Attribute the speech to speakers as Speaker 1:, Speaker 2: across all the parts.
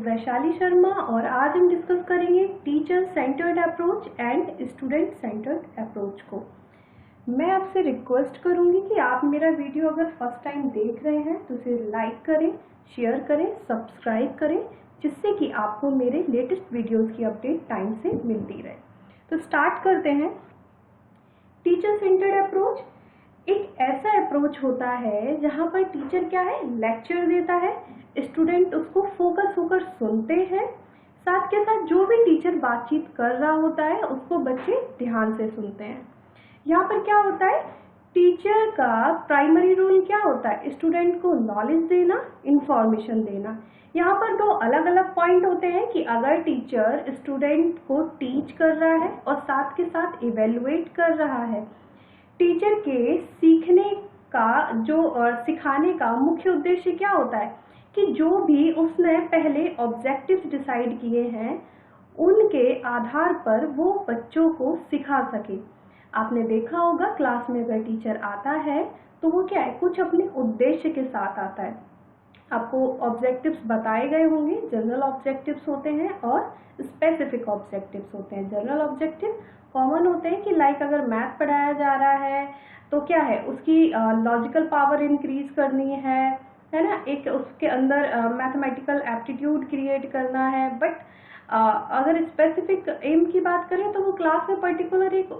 Speaker 1: वैशाली शर्मा और आज हम डिस्कस करेंगे teacher centred approach and student centred approach को। मैं आपसे रिक्वेस्ट करूंगी कि आप मेरा वीडियो अगर फर्स्ट टाइम देख रहे हैं तो उसे लाइक करें, शेयर करें, सब्सक्राइब करें, जिससे कि आपको मेरे लेटेस्ट वीडियोस की अपडेट टाइम से मिलती रहे। तो स्टार्ट करते हैं। टीचर सेंटर्ड अप्रोच एक ऐसा अप्रोच होता है जहाँ पर टीचर क्या है, लेक्चर देता है, स्टूडेंट उसको फोकस होकर सुनते हैं, साथ के साथ जो भी टीचर बातचीत कर रहा होता है उसको बच्चे ध्यान से सुनते हैं। यहाँ पर क्या होता है, टीचर का प्राइमरी रोल क्या होता है, स्टूडेंट को नॉलेज देना, इंफॉर्मेशन देना। यहाँ पर दो अलग अलग पॉइंट होते हैं कि अगर टीचर स्टूडेंट को टीच कर रहा है और साथ के साथ इवेलुएट कर रहा है, टीचर के सीखने का सिखाने का मुख्य उद्देश्य क्या होता है कि जो भी उसने पहले ऑब्जेक्टिव्स डिसाइड किए हैं उनके आधार पर वो बच्चों को सिखा सके। आपने देखा होगा क्लास में अगर टीचर आता है तो वो क्या है, कुछ अपने उद्देश्य के साथ आता है। आपको ऑब्जेक्टिव्स बताए गए होंगे, जनरल ऑब्जेक्टिव्स होते हैं और स्पेसिफिक ऑब्जेक्टिव्स होते हैं। जनरल ऑब्जेक्टिव कॉमन होते हैं कि लाइक अगर मैथ पढ़ाया जा रहा है तो क्या है, उसकी लॉजिकल पावर इंक्रीज करनी है ना, एक उसके अंदर मैथमेटिकल एप्टीट्यूड क्रिएट करना है। बट अगर स्पेसिफिक एम की बात करें तो वो क्लास में पर्टिकुलर एक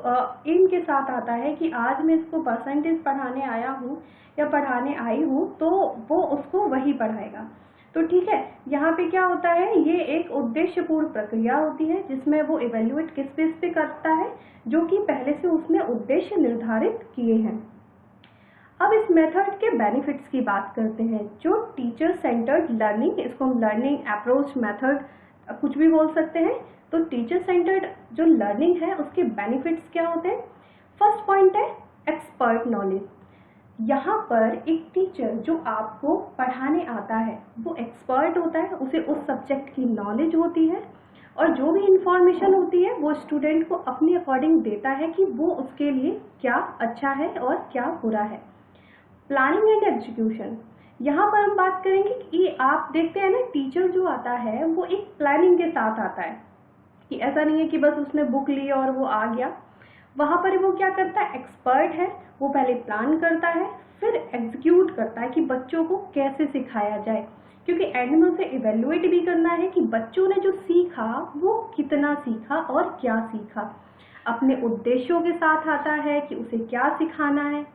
Speaker 1: एम के साथ आता है कि आज मैं इसको परसेंटेज पढ़ाने आया हूँ या पढ़ाने आई हूँ, तो वो उसको वही पढ़ाएगा। तो ठीक है, यहाँ पे क्या होता है, ये एक उद्देश्यपूर्ण प्रक्रिया होती है जिसमें वो इवेल्युएट किस बेस पे करता है, जो कि पहले से उसने उद्देश्य निर्धारित किए हैं। अब इस मेथड के बेनिफिट्स की बात करते हैं। जो टीचर सेंटर्ड लर्निंग, इसको हम लर्निंग अप्रोच मेथड कुछ भी बोल सकते हैं। तो टीचर सेंटर्ड जो लर्निंग है उसके बेनिफिट्स क्या होते हैं। फर्स्ट पॉइंट है एक्सपर्ट नॉलेज। यहाँ पर एक टीचर जो आपको पढ़ाने आता है वो एक्सपर्ट होता है, उसे उस सब्जेक्ट की नॉलेज होती है और जो भी इंफॉर्मेशन होती है वो स्टूडेंट को अपने अकॉर्डिंग देता है कि वो उसके लिए क्या अच्छा है और क्या बुरा है। प्लानिंग एंड एग्जीक्यूशन, यहाँ पर हम बात करेंगे कि आप देखते हैं ना, टीचर जो आता है वो एक प्लानिंग के साथ आता है कि ऐसा नहीं है कि बस उसने बुक ली और वो आ गया। वहां पर वो क्या करता है, एक्सपर्ट है, वो पहले प्लान करता है फिर एग्जीक्यूट करता है कि बच्चों को कैसे सिखाया जाए, क्योंकि एंड में उसे इवेल्युएट भी करना है कि बच्चों ने जो सीखा वो कितना सीखा और क्या सीखा। अपने उद्देश्यों के साथ आता है कि उसे क्या सिखाना है।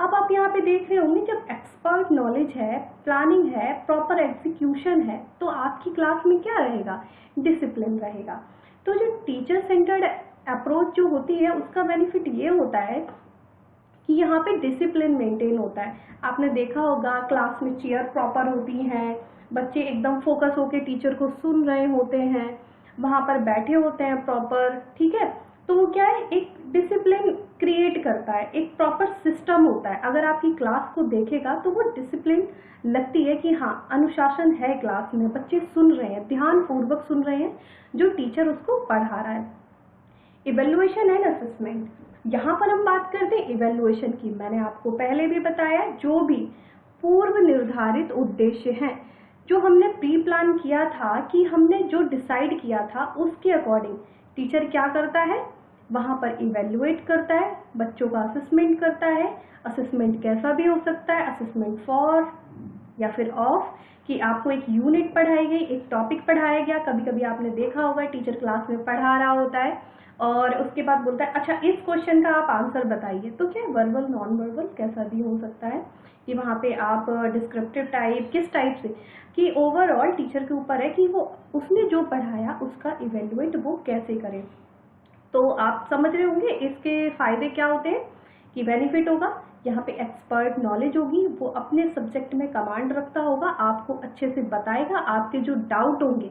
Speaker 1: अब आप यहाँ पे देख रहे होंगे, जब एक्सपर्ट नॉलेज है, प्लानिंग है, प्रॉपर एग्जीक्यूशन है, तो आपकी क्लास में क्या रहेगा, डिसिप्लिन रहेगा। तो जो टीचर सेंटर्ड अप्रोच जो होती है उसका बेनिफिट ये होता है कि यहाँ पे डिसिप्लिन मेंटेन होता है। आपने देखा होगा क्लास में चेयर प्रॉपर होती हैं, बच्चे एकदम फोकस होके टीचर को सुन रहे होते हैं, वहां पर बैठे होते हैं प्रॉपर, ठीक है। तो वो क्या है, एक डिसिप्लिन क्रिएट करता है, एक प्रॉपर सिस्टम होता है। अगर आपकी क्लास को देखेगा तो वो डिसिप्लिन लगती है कि हाँ अनुशासन है, क्लास में बच्चे सुन रहे हैं, ध्यान पूर्वक सुन रहे हैं जो टीचर उसको पढ़ा रहा है। इवेल्युएशन एंड असेसमेंट, यहाँ पर हम बात करते हैं इवेल्युएशन की। मैंने आपको पहले भी बताया, जो भी पूर्व निर्धारित उद्देश्य हैं, जो हमने प्री प्लान किया था कि हमने जो डिसाइड किया था उसके अकॉर्डिंग टीचर क्या करता है, वहां पर इवेल्युएट करता है, बच्चों का असेसमेंट करता है। असेसमेंट कैसा भी हो सकता है, असेसमेंट फॉर या फिर ऑफ, कि आपको एक यूनिट पढ़ाई गई, एक टॉपिक पढ़ाया गया। कभी कभी आपने देखा होगा टीचर क्लास में पढ़ा रहा होता है और उसके बाद बोलता है अच्छा इस क्वेश्चन का आप आंसर बताइए। तो क्या वर्बल, नॉन वर्बल, कैसा भी हो सकता है कि वहाँ पे आप डिस्क्रिप्टिव टाइप, किस टाइप से, कि ओवरऑल टीचर के ऊपर है कि वो उसने जो पढ़ाया उसका इवेल्युएट वो कैसे करे। तो आप समझ रहे होंगे इसके फायदे क्या होते हैं कि बेनिफिट होगा, यहाँ पे एक्सपर्ट नॉलेज होगी, वो अपने सब्जेक्ट में कमांड रखता होगा, आपको अच्छे से बताएगा, आपके जो डाउट होंगे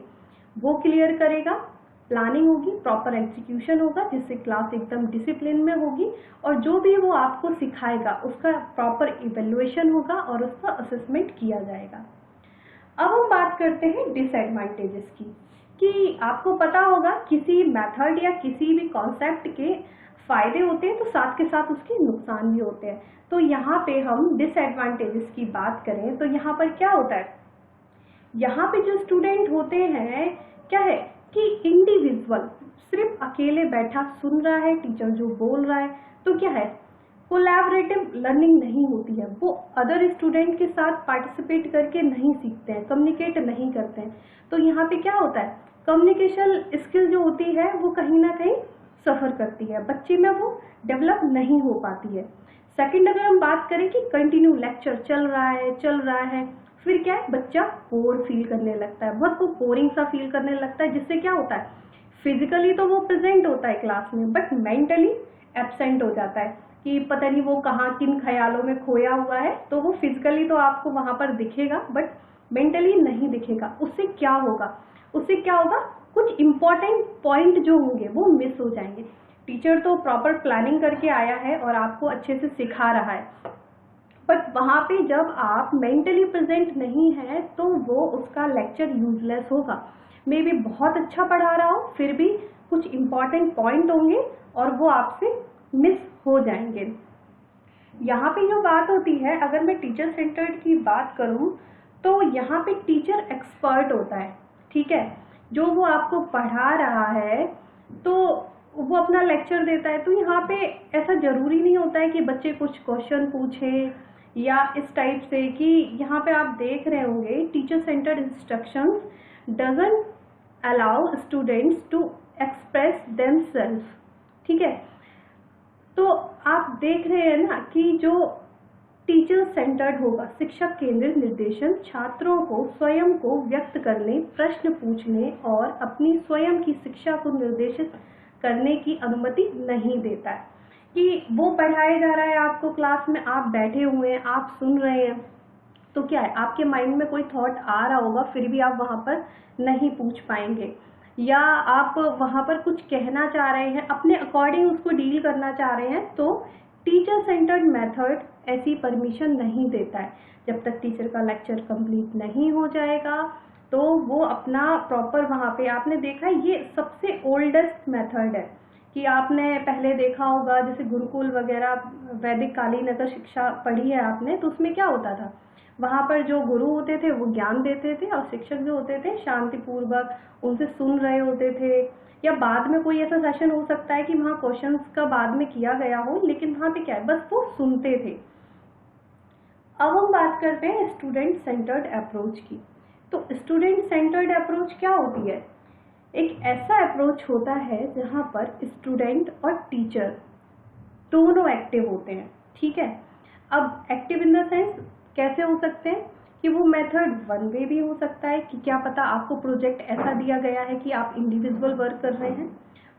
Speaker 1: वो क्लियर करेगा। प्लानिंग होगी, प्रॉपर एग्जीक्यूशन होगा जिससे क्लास एकदम डिसिप्लिन में होगी और जो भी वो आपको सिखाएगा उसका प्रॉपर इवेल्युएशन होगा और उसका असेसमेंट किया जाएगा। अब हम बात करते हैं डिसएडवांटेजेस की, कि आपको पता होगा किसी मेथड या किसी भी कॉन्सेप्ट के फायदे होते हैं तो साथ के साथ उसके नुकसान भी होते हैं। तो यहाँ पे हम डिसएडवांटेजेस की बात करें तो यहाँ पर क्या होता है यहाँ पे जो स्टूडेंट होते हैं क्या है कि इंडिविजुअल सिर्फ अकेले बैठा सुन रहा है टीचर जो बोल रहा है, तो क्या है कोलैबोरेटिव लर्निंग नहीं होती है, वो अदर स्टूडेंट के साथ पार्टिसिपेट करके नहीं सीखते हैं, कम्युनिकेट नहीं करते हैं। तो यहाँ पे क्या होता है कम्युनिकेशन स्किल जो होती है वो कहीं ना कहीं सफर करती है, बच्चे में वो डेवलप नहीं हो पाती है। सेकंड अगर हम बात करें कि कंटिन्यू लेक्चर चल रहा है, फिर क्या है बच्चा बोर फील करने लगता है, बहुत वो बोरिंग सा फील करने लगता है, जिससे क्या होता है फिजिकली तो वो प्रेजेंट होता है क्लास में बट मेंटली एब्सेंट हो जाता है कि पता नहीं वो कहाँ किन ख्यालों में खोया हुआ है। तो वो फिजिकली तो आपको वहां पर दिखेगा बट मेंटली नहीं दिखेगा। उससे क्या होगा कुछ इंपॉर्टेंट पॉइंट जो होंगे वो मिस हो जाएंगे। टीचर तो प्रॉपर प्लानिंग करके आया है और आपको अच्छे से सिखा रहा है, बट वहां पे जब आप मेंटली प्रेजेंट नहीं है तो वो उसका लेक्चर यूजलेस होगा। मे बी बहुत अच्छा पढ़ा रहा हो फिर भी कुछ इंपॉर्टेंट पॉइंट होंगे और वो आपसे मिस हो जाएंगे। यहाँ पे जो बात होती है अगर मैं टीचर सेंटर्ड की बात करूं तो यहाँ पे टीचर एक्सपर्ट होता है, ठीक है, जो वो आपको पढ़ा रहा है तो वो अपना लेक्चर देता है। तो यहाँ पे ऐसा जरूरी नहीं होता है कि बच्चे कुछ क्वेश्चन पूछे या इस टाइप से, कि यहाँ पे आप देख रहे होंगे teacher centred instructions doesn't allow students to express themselves, ठीक है। तो आप देख रहे हैं ना कि जो टीचर सेंटर्ड होगा, शिक्षक केंद्रित निर्देशन छात्रों को स्वयं को व्यक्त करने, प्रश्न पूछने और अपनी स्वयं की शिक्षा को निर्देशित करने की अनुमति नहीं देता है। कि वो पढ़ाया जा रहा है आपको क्लास में, आप बैठे हुए हैं, आप सुन रहे हैं, तो क्या है आपके माइंड में कोई थॉट आ रहा होगा फिर भी आप वहां पर नहीं पूछ पाएंगे, या आप वहां पर कुछ कहना चाह रहे हैं अपने अकॉर्डिंग उसको डील करना चाह रहे हैं, तो टीचर सेंटर्ड मेथड ऐसी परमिशन नहीं देता है। जब तक टीचर का लेक्चर कंप्लीट नहीं हो जाएगा तो वो अपना प्रॉपर वहां पे, आपने देखा ये सबसे ओल्डेस्ट मेथड है कि आपने पहले देखा होगा जैसे गुरुकुल वगैरह वैदिक कालीन अगर शिक्षा पढ़ी है आपने तो उसमें क्या होता था, वहां पर जो गुरु होते थे वो ज्ञान देते थे और शिक्षक जो होते थे शांतिपूर्वक उनसे सुन रहे होते थे। या बाद में कोई ऐसा सेशन हो सकता है कि वहां क्वेश्चंस का बाद में किया गया हो, लेकिन वहां पे क्या है बस वो सुनते थे। अब हम बात करते हैं स्टूडेंट सेंटर्ड अप्रोच की। तो स्टूडेंट सेंटर्ड अप्रोच क्या होती है, एक ऐसा अप्रोच होता है जहां पर स्टूडेंट और टीचर दोनों एक्टिव होते हैं, ठीक है। अब एक्टिव इन द सेंस कैसे हो सकते हैं कि वो मेथड वन वे भी हो सकता है कि क्या पता आपको प्रोजेक्ट ऐसा दिया गया है कि आप इंडिविजुअल वर्क कर रहे हैं,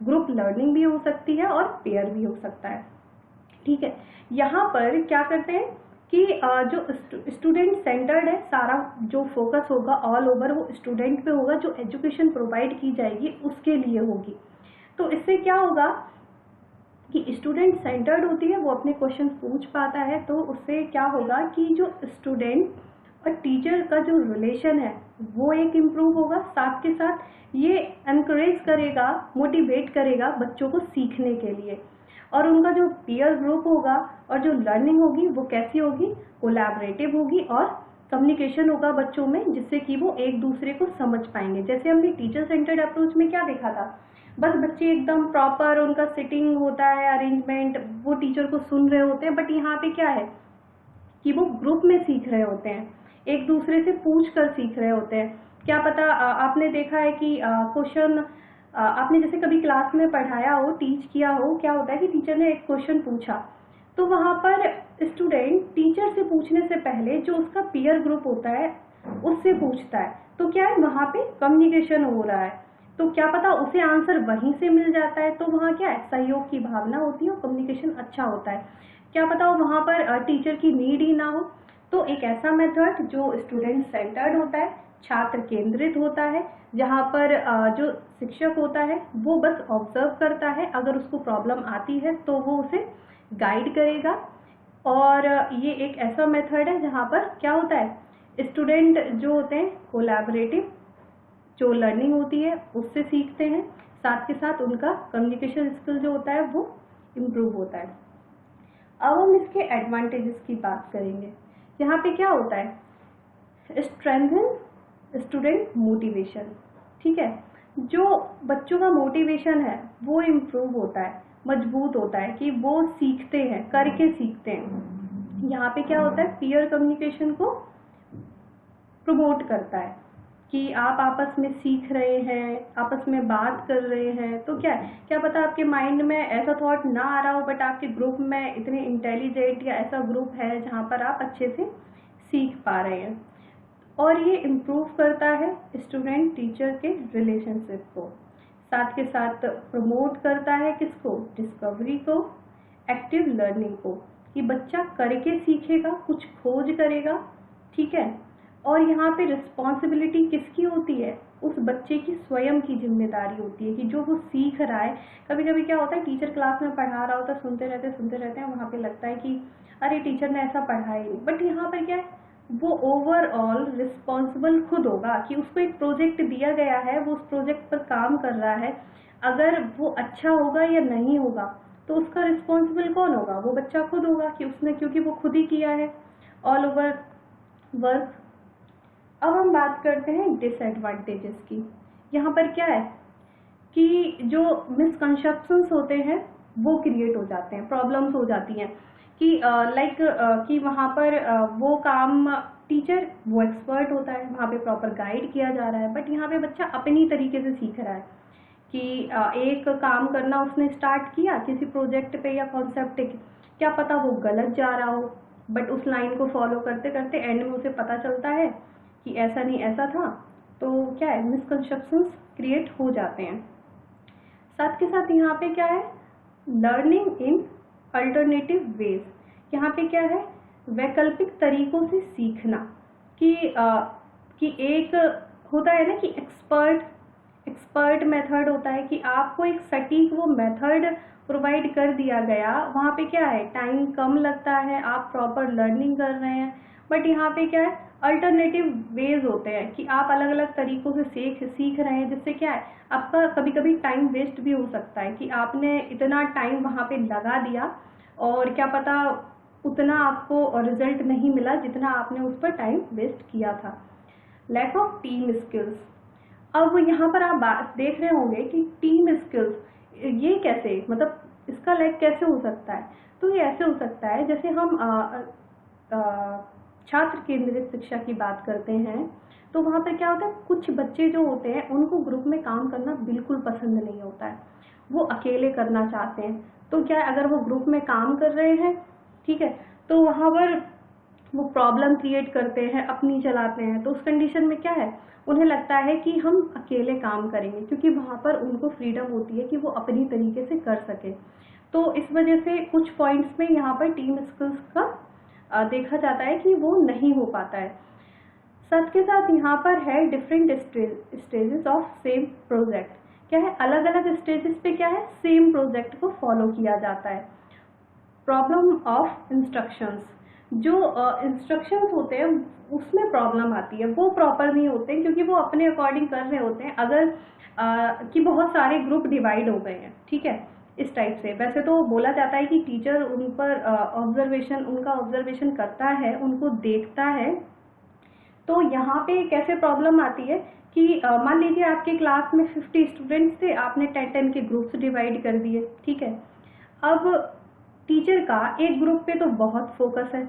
Speaker 1: ग्रुप लर्निंग भी हो सकती है और पेयर भी हो सकता है, ठीक है। यहाँ पर क्या करते हैं कि जो स्टूडेंट सेंटर्ड है, सारा जो फोकस होगा ऑल ओवर वो स्टूडेंट पे होगा, जो एजुकेशन प्रोवाइड की जाएगी उसके लिए होगी। तो इससे क्या होगा कि स्टूडेंट सेंटर्ड होती है, वो अपने क्वेश्चन पूछ पाता है, तो उससे क्या होगा कि जो स्टूडेंट और टीचर का जो रिलेशन है वो एक इम्प्रूव होगा, साथ के साथ ये एनकरेज करेगा, मोटिवेट करेगा बच्चों को सीखने के लिए। और उनका जो पीयर ग्रुप होगा और जो लर्निंग होगी वो कैसी होगी, कोलैबोरेटिव होगी और कम्युनिकेशन होगा बच्चों में, जिससे कि वो एक दूसरे को समझ पाएंगे। जैसे हमने टीचर सेंटर्ड अप्रोच में क्या देखा था, बस बच्चे एकदम प्रॉपर उनका सिटिंग होता है अरेंजमेंट, वो टीचर को सुन रहे होते हैं, बट यहाँ पे क्या है कि वो ग्रुप में सीख रहे होते हैं, एक दूसरे से पूछ कर सीख रहे होते हैं। क्या पता आपने देखा है कि क्वेश्चन आपने जैसे कभी क्लास में पढ़ाया हो, टीच किया हो, क्या होता है कि टीचर ने एक क्वेश्चन पूछा तो वहां पर स्टूडेंट टीचर से पूछने से पहले जो उसका पीयर ग्रुप होता है उससे पूछता है, तो क्या है वहां पे कम्युनिकेशन हो रहा है, तो क्या पता उसे आंसर वहीं से मिल जाता है, तो वहां क्या है सहयोग की भावना होती है और कम्युनिकेशन अच्छा होता है। क्या पता वहां पर टीचर की नीड ही ना हो। तो एक ऐसा मेथड जो स्टूडेंट सेंटर्ड होता है, छात्र केंद्रित होता है, जहाँ पर जो शिक्षक होता है वो बस ऑब्जर्व करता है, अगर उसको प्रॉब्लम आती है तो वो उसे गाइड करेगा। और ये एक ऐसा मेथड है जहाँ पर क्या होता है स्टूडेंट जो होते हैं कोलैबोरेटिव जो लर्निंग होती है उससे सीखते हैं, साथ के साथ उनका कम्युनिकेशन स्किल जो होता है वो इम्प्रूव होता है। अब हम इसके एडवांटेजेस की बात करेंगे। यहाँ पे क्या होता है, स्ट्रेंथन स्टूडेंट मोटिवेशन। ठीक है, जो बच्चों का मोटिवेशन है वो इम्प्रूव होता है, मजबूत होता है कि वो सीखते हैं, करके सीखते हैं। यहाँ पे क्या होता है, पीयर कम्युनिकेशन को प्रमोट करता है कि आप आपस में सीख रहे हैं, आपस में बात कर रहे हैं, तो क्या पता आपके माइंड में ऐसा थॉट ना आ रहा हो, बट आपके ग्रुप में इतने इंटेलिजेंट या ऐसा ग्रुप है जहाँ पर आप अच्छे से सीख पा रहे हैं। और ये इम्प्रूव करता है स्टूडेंट टीचर के रिलेशनशिप को, साथ के साथ प्रमोट करता है किसको, डिस्कवरी को, एक्टिव लर्निंग को, कि बच्चा करके सीखेगा, कुछ खोज करेगा। ठीक है, और यहाँ पे रिस्पॉन्सिबिलिटी किसकी होती है, उस बच्चे की स्वयं की जिम्मेदारी होती है कि जो वो सीख रहा है। कभी कभी क्या होता है, टीचर क्लास में पढ़ा रहा होता है, सुनते रहते हैं, वहाँ पे लगता है कि अरे टीचर ने ऐसा पढ़ाया ही नहीं, बट यहाँ पर क्या है, वो ओवरऑल रिस्पॉन्सिबल खुद होगा कि उसको एक प्रोजेक्ट दिया गया है, वो उस प्रोजेक्ट पर काम कर रहा है। अगर वो अच्छा होगा या नहीं होगा तो उसका रिस्पॉन्सिबल कौन होगा, वो बच्चा खुद होगा कि उसने, क्योंकि वो खुद ही किया है ऑल ओवर वर्क। अब हम बात करते हैं डिसएडवांटेजेस की। यहाँ पर क्या है कि जो मिसकंसेप्शंस होते हैं वो क्रिएट हो जाते हैं, प्रॉब्लम्स हो जाती हैं कि लाइक कि वहाँ पर वो काम टीचर वो एक्सपर्ट होता है, वहाँ पे प्रॉपर गाइड किया जा रहा है, बट यहाँ पे बच्चा अपनी तरीके से सीख रहा है कि एक काम करना उसने स्टार्ट किया किसी प्रोजेक्ट पे या कॉन्सेप्ट पे, क्या पता वो गलत जा रहा हो, बट उस लाइन को फॉलो करते करते एंड में उसे पता चलता है कि ऐसा नहीं ऐसा था। तो क्या है, मिसकंसेप्शंस क्रिएट हो जाते हैं। साथ के साथ यहाँ पे क्या है, लर्निंग इन अल्टरनेटिव वेज। यहाँ पे क्या है, वैकल्पिक तरीकों से सीखना कि एक होता है ना कि एक्सपर्ट मेथड होता है कि आपको एक सटीक वो मेथड प्रोवाइड कर दिया गया, वहाँ पे क्या है, टाइम कम लगता है, आप प्रॉपर लर्निंग कर रहे हैं। बट यहाँ पे क्या है, अल्टरनेटिव वेज होते हैं कि आप अलग अलग तरीकों से सीख रहे हैं, जिससे क्या है, आपका कभी कभी टाइम वेस्ट भी हो सकता है कि आपने इतना टाइम वहाँ पे लगा दिया और क्या पता उतना आपको रिजल्ट नहीं मिला जितना आपने उस पर टाइम वेस्ट किया था। Lack of team skills. अब यहाँ पर आप बात देख रहे होंगे कि टीम स्किल्स ये कैसे, मतलब इसका लैक कैसे हो सकता है। तो ये ऐसे हो सकता है, जैसे हम छात्र केंद्रित शिक्षा की बात करते हैं तो वहाँ पर क्या होता है, कुछ बच्चे जो होते हैं उनको ग्रुप में काम करना बिल्कुल पसंद नहीं होता है, वो अकेले करना चाहते हैं। तो क्या है, अगर वो ग्रुप में काम कर रहे हैं, ठीक है, तो वहाँ पर वो प्रॉब्लम क्रिएट करते हैं, अपनी चलाते हैं, तो उस कंडीशन में क्या है, उन्हें लगता है कि हम अकेले काम करेंगे, क्योंकि वहाँ पर उनको फ्रीडम होती है कि वो अपनी तरीके से कर सके। तो इस वजह से कुछ पॉइंट्स में यहाँ पर टीम स्किल्स का देखा जाता है कि वो नहीं हो पाता है। साथ के साथ यहाँ पर है different stages of same project. क्या है, अलग अलग स्टेजेस पे क्या है, सेम प्रोजेक्ट को फॉलो किया जाता है। प्रॉब्लम ऑफ इंस्ट्रक्शंस, जो इंस्ट्रक्शंस होते हैं उसमें प्रॉब्लम आती है, वो प्रॉपर नहीं होते क्योंकि वो अपने अकॉर्डिंग कर रहे होते हैं। अगर कि बहुत सारे ग्रुप डिवाइड हो गए हैं, ठीक है, इस टाइप से। वैसे तो बोला जाता है कि टीचर उन पर उनका ऑब्जर्वेशन करता है, उनको देखता है। तो यहाँ पे कैसे प्रॉब्लम आती है कि मान लीजिए आपके क्लास में 50 स्टूडेंट्स थे, आपने 10-10 के ग्रुप्स डिवाइड कर दिए, ठीक है। अब टीचर का एक ग्रुप पे तो बहुत फोकस है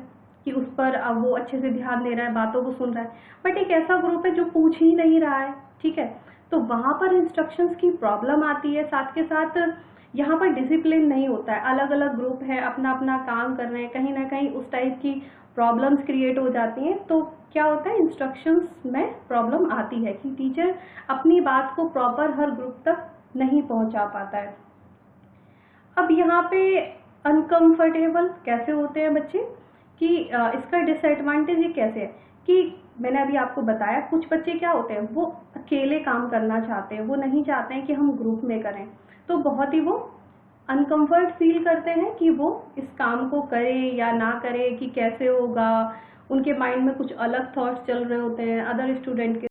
Speaker 1: कि उस पर अब वो अच्छे से ध्यान दे रहा है, बातों को सुन रहा है, बट एक ऐसा ग्रुप है जो पूछ ही नहीं रहा है, ठीक है। तो वहाँ पर इंस्ट्रक्शंस की प्रॉब्लम आती है। साथ के साथ यहाँ पर डिसिप्लिन नहीं होता है, अलग अलग ग्रुप है, अपना अपना काम कर रहे हैं, कहीं ना कहीं उस टाइप की प्रॉब्लम्स क्रिएट हो जाती हैं। तो क्या होता है, इंस्ट्रक्शंस में प्रॉब्लम आती है कि टीचर अपनी बात को प्रॉपर हर ग्रुप तक नहीं पहुंचा पाता है। अब यहाँ पे अनकंफर्टेबल कैसे होते हैं बच्चे कि इसका डिसएडवांटेज ये कैसे है कि मैंने अभी आपको बताया, कुछ बच्चे क्या होते हैं, वो अकेले काम करना चाहते हैं, वो नहीं चाहते हैं कि हम ग्रुप में करें। तो बहुत ही वो अनकंफर्ट फील करते हैं कि वो इस काम को करें या ना करें, कि कैसे होगा। उनके माइंड में कुछ अलग थॉट्स चल रहे होते हैं अदर स्टूडेंट के